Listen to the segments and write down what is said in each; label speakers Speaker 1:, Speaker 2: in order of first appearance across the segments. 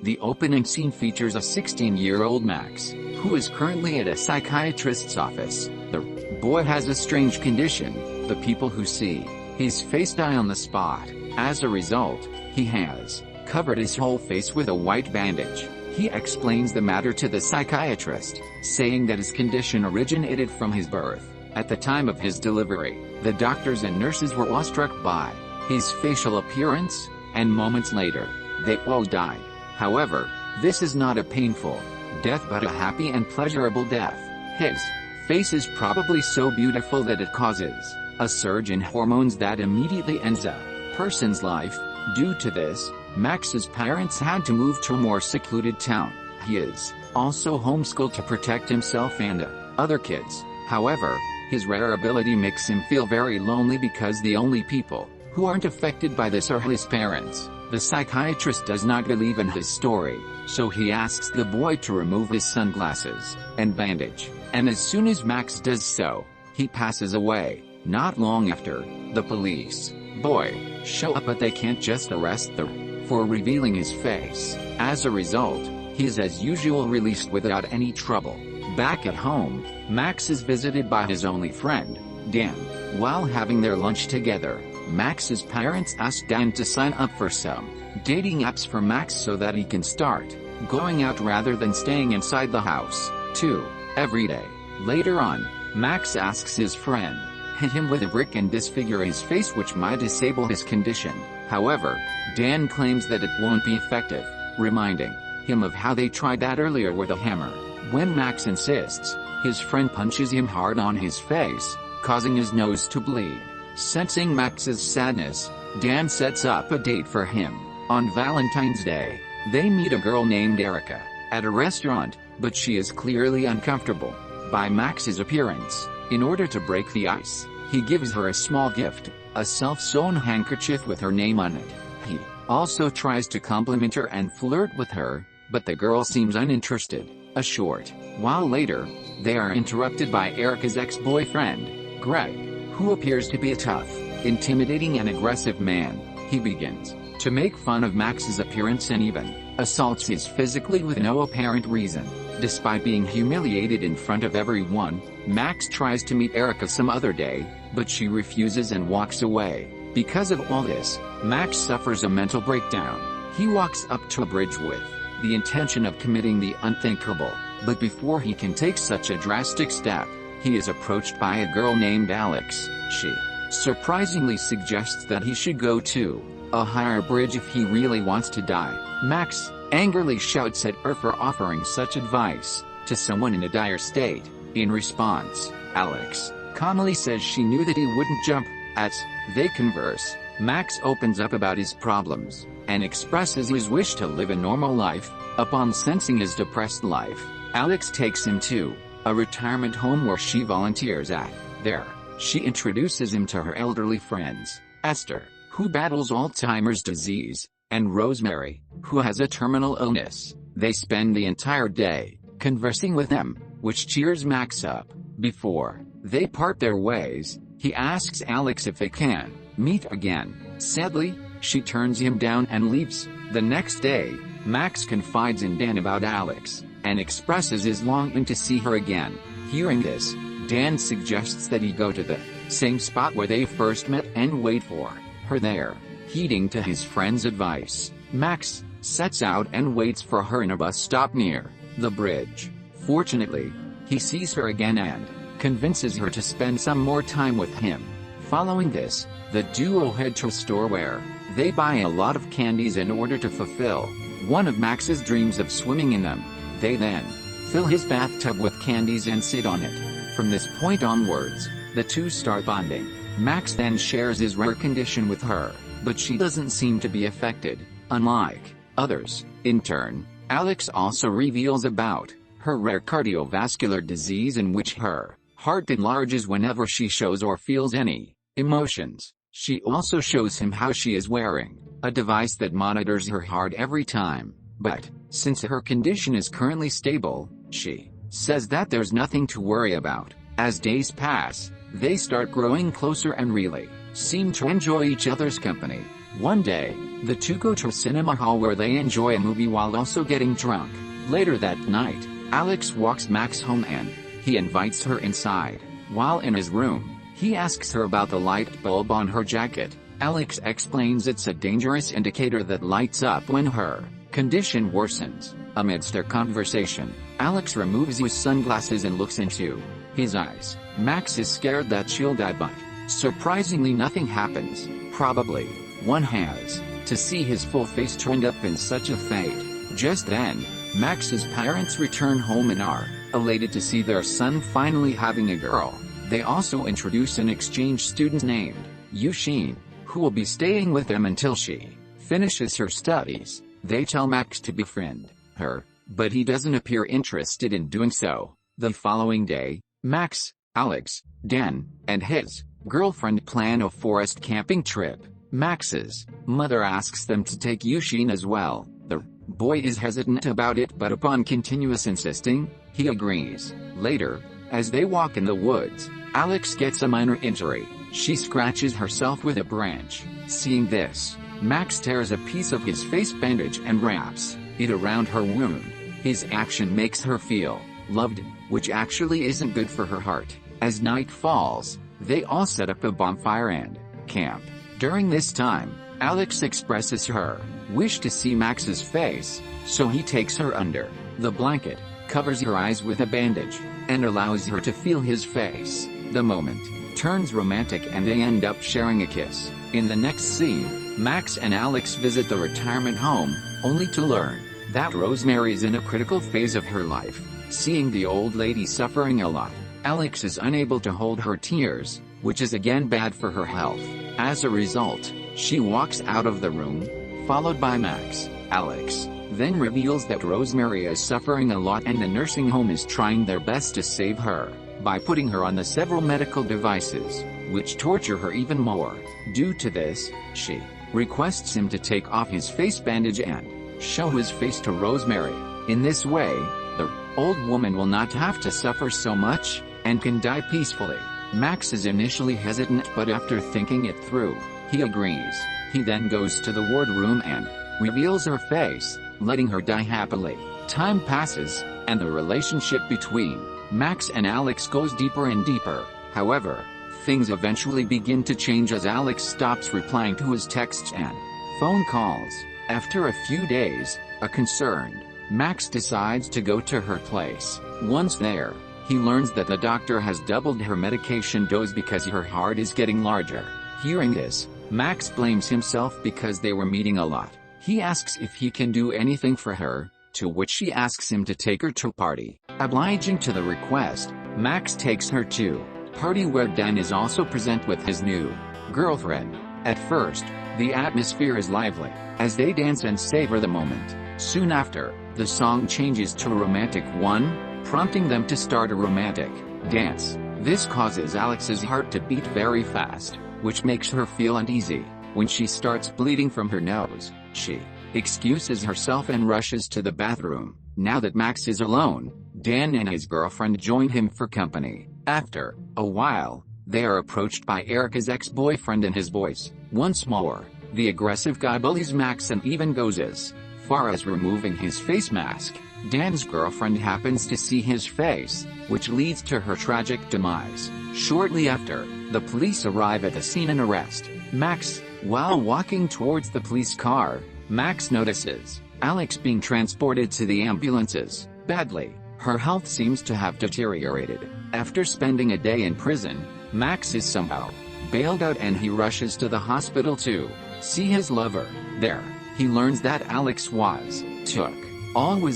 Speaker 1: The opening scene features a 16-year-old Max, who is currently at a psychiatrist's office. The boy has a strange condition. The people who see his face die on the spot. As a result, he has covered his whole face with a white bandage. He explains the matter to the psychiatrist, saying that his condition originated from his birth. At the time of his delivery, the doctors and nurses were awestruck by his facial appearance, and moments later, they all died. However, this is not a painful death but a happy and pleasurable death. His face is probably so beautiful that it causes a surge in hormones that immediately ends a person's life. Due to this, Max's parents had to move to a more secluded town. He is also homeschooled to protect himself and other kids. However, his rare ability makes him feel very lonely because the only people who aren't affected by this are his parents. The psychiatrist does not believe in his story, so he asks the boy to remove his sunglasses and bandage, and as soon as Max does so, he passes away. Not long after, the police boy show up, but they can't just arrest him for revealing his face. As a result, he is as usual released without any trouble. Back at home, Max is visited by his only friend, Dan. While having their lunch together, Max's parents ask Dan to sign up for some dating apps for Max so that he can start going out rather than staying inside the house, too, every day. Later on, Max asks his friend hit him with a brick and disfigure his face, which might disable his condition. However, Dan claims that it won't be effective, reminding him of how they tried that earlier with a hammer. When Max insists, his friend punches him hard on his face, causing his nose to bleed. Sensing Max's sadness, Dan sets up a date for him. On Valentine's Day, they meet a girl named Erica at a restaurant, but she is clearly uncomfortable by Max's appearance. In order to break the ice, he gives her a small gift, a self-sewn handkerchief with her name on it. He also tries to compliment her and flirt with her, but the girl seems uninterested. A short while later, they are interrupted by Erica's ex-boyfriend, Greg, who appears to be a tough, intimidating and aggressive man. He begins to make fun of Max's appearance and even assaults him physically with no apparent reason. Despite being humiliated in front of everyone, Max tries to meet Erica some other day, but she refuses and walks away. Because of all this, Max suffers a mental breakdown. He walks up to a bridge with the intention of committing the unthinkable, but before he can take such a drastic step, he is approached by a girl named Alex. She surprisingly suggests that he should go to a higher bridge if he really wants to die. Max angrily shouts at her for offering such advice to someone in a dire state. In response, Alex calmly says she knew that he wouldn't jump. As they converse, Max opens up about his problems and expresses his wish to live a normal life. Upon sensing his depressed life, Alex takes him to a retirement home where she volunteers at. There, she introduces him to her elderly friends, Esther, who battles Alzheimer's disease, and Rosemary, who has a terminal illness. They spend the entire day conversing with them, which cheers Max up. Before they part their ways, he asks Alex if they can meet again. Sadly, she turns him down and leaves. The next day, Max confides in Dan about Alex, and expresses his longing to see her again. Hearing this, Dan suggests that he go to the same spot where they first met and wait for her there. Heeding to his friend's advice, Max sets out and waits for her in a bus stop near the bridge. Fortunately, he sees her again and convinces her to spend some more time with him. Following this, the duo head to a store where they buy a lot of candies in order to fulfill one of Max's dreams of swimming in them. They then fill his bathtub with candies and sit on it. From this point onwards, the two start bonding. Max then shares his rare condition with her, but she doesn't seem to be affected, unlike others. In turn, Alex also reveals about her rare cardiovascular disease in which her heart enlarges whenever she shows or feels any emotions. She also shows him how she is wearing a device that monitors her heart every time, but since her condition is currently stable, she says that there's nothing to worry about. As days pass, they start growing closer and really seem to enjoy each other's company. One day, the two go to a cinema hall where they enjoy a movie while also getting drunk. Later that night, Alex walks Max home and he invites her inside. While in his room, he asks her about the light bulb on her jacket. Alex explains it's a dangerous indicator that lights up when her condition worsens. Amidst their conversation, Alex removes his sunglasses and looks into his eyes. Max is scared that she'll die, but surprisingly nothing happens. Probably one has to see his full face turned up in such a fade. Just then, Max's parents return home and are elated to see their son finally having a girl. They also introduce an exchange student named Yushine, who will be staying with them until she finishes her studies. They tell Max to befriend her, but he doesn't appear interested in doing so. The following day, Max, Alex, Dan, and his girlfriend plan a forest camping trip. Max's mother asks them to take Yushine as well. The boy is hesitant about it, but upon continuous insisting, he agrees. Later, as they walk in the woods, Alex gets a minor injury. She scratches herself with a branch. Seeing this, Max tears a piece of his face bandage and wraps it around her wound. His action makes her feel loved, which actually isn't good for her heart. As night falls, they all set up a bonfire and camp. During this time, Alex expresses her wish to see Max's face, so he takes her under the blanket, covers her eyes with a bandage, and allows her to feel his face. The moment turns romantic and they end up sharing a kiss. In the next scene, Max and Alex visit the retirement home, only to learn that Rosemary is in a critical phase of her life. Seeing the old lady suffering a lot, Alex is unable to hold her tears, which is again bad for her health. As a result, she walks out of the room, followed by Max. Alex then reveals that Rosemary is suffering a lot and the nursing home is trying their best to save her by putting her on the several medical devices, which torture her even more. Due to this, she requests him to take off his face bandage and show his face to Rosemary. In this way, the old woman will not have to suffer so much and can die peacefully. Max is initially hesitant, but after thinking it through, he agrees. He then goes to the ward room and reveals her face, letting her die happily. Time passes, and the relationship between Max and Alex goes deeper and deeper. However, things eventually begin to change as Alex stops replying to his texts and phone calls. After a few days, a concerned Max decides to go to her place. Once there, he learns that the doctor has doubled her medication dose because her heart is getting larger. Hearing this, Max blames himself because they were meeting a lot. He asks if he can do anything for her, to which she asks him to take her to a party. Obliging to the request, Max takes her to a party where Dan is also present with his new girlfriend. At first, the atmosphere is lively, as they dance and savor the moment. Soon after, the song changes to a romantic one, prompting them to start a romantic dance. This causes Alex's heart to beat very fast, which makes her feel uneasy. When she starts bleeding from her nose, she excuses herself and rushes to the bathroom. Now that Max is alone, Dan and his girlfriend join him for company. After a while, they are approached by Erica's ex-boyfriend and his boys. Once more, the aggressive guy bullies Max and even goes as far as removing his face mask. Dan's girlfriend happens to see his face, which leads to her tragic demise. Shortly after, the police arrive at the scene and arrest Max. While walking towards the police car, Max notices Alex being transported to the ambulances. Badly, her health seems to have deteriorated. After spending a day in prison, Max is somehow bailed out and he rushes to the hospital to see his lover. There, he learns that Alex was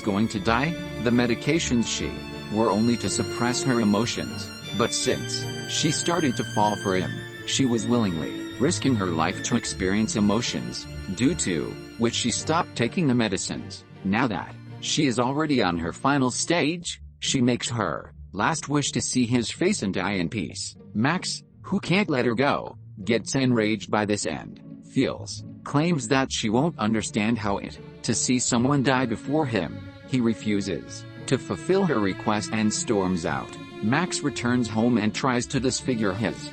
Speaker 1: going to die. The medications she were only to suppress her emotions, but since she started to fall for him, she was willingly risking her life to experience emotions, due to which she stopped taking the medicines. Now that she is already on her final stage, she makes her last wish to see his face and die in peace. Max, who can't let her go, gets enraged by this and claims that she won't understand how to see someone die before him. He refuses to fulfill her request and storms out. Max returns home and tries to disfigure his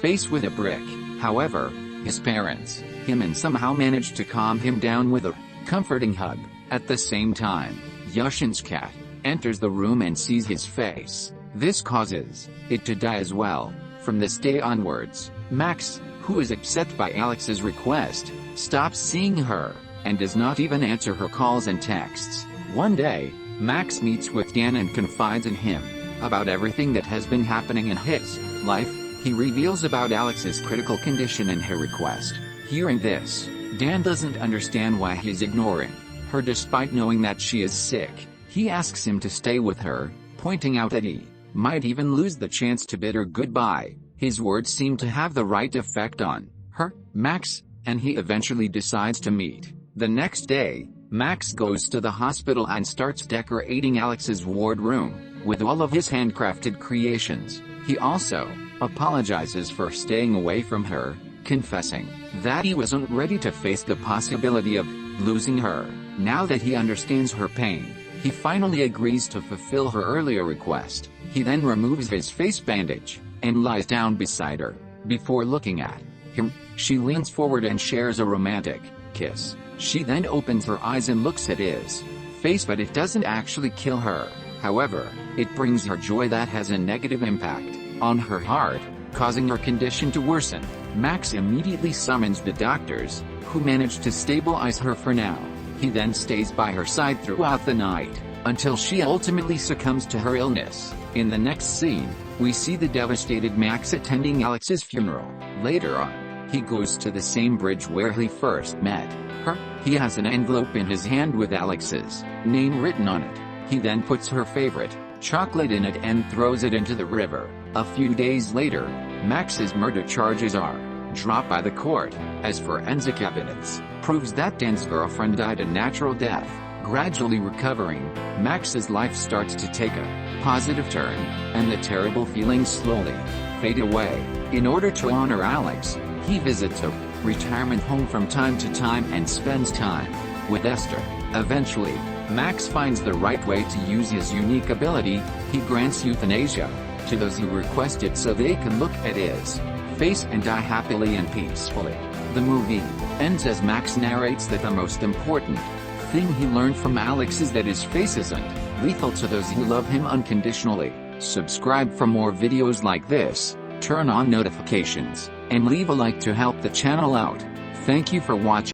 Speaker 1: face with a brick. However, his parents him and somehow manage to calm him down with a comforting hug. At the same time, Yushin's cat enters the room and sees his face. This causes it to die as well. From this day onwards, Max, who is upset by Alex's request, stops seeing her, and does not even answer her calls and texts. One day, Max meets with Dan and confides in him about everything that has been happening in his life. He reveals about Alex's critical condition and her request. Hearing this, Dan doesn't understand why he's ignoring her despite knowing that she is sick. He asks him to stay with her, pointing out that he might even lose the chance to bid her goodbye. His words seem to have the right effect on her, Max, and he eventually decides to meet. The next day, Max goes to the hospital and starts decorating Alex's ward room with all of his handcrafted creations. He also apologizes for staying away from her, confessing that he wasn't ready to face the possibility of losing her. Now that he understands her pain, he finally agrees to fulfill her earlier request. He then removes his face bandage and lies down beside her. Before looking at him, she leans forward and shares a romantic kiss. She then opens her eyes and looks at his face, but it doesn't actually kill her. However, it brings her joy that has a negative impact on her heart, causing her condition to worsen. Max immediately summons the doctors, who manage to stabilize her for now. He then stays by her side throughout the night, until she ultimately succumbs to her illness. In the next scene, we see the devastated Max attending Alex's funeral. Later on, he goes to the same bridge where he first met her. He has an envelope in his hand with Alex's name written on it. He then puts her favorite chocolate in it and throws it into the river. A few days later, Max's murder charges are dropped by the court, as forensic evidence proves that Dan's girlfriend died a natural death. Gradually recovering, Max's life starts to take a positive turn, and the terrible feelings slowly fade away. In order to honor Alex, he visits a retirement home from time to time and spends time with Esther. Eventually, Max finds the right way to use his unique ability. He grants euthanasia to those who request it so they can look at his face and die happily and peacefully. The movie ends as Max narrates that the most important thing he learned from Alex is that his face isn't lethal to those who love him unconditionally. Subscribe for more videos like this, turn on notifications, and leave a like to help the channel out. Thank you for watching.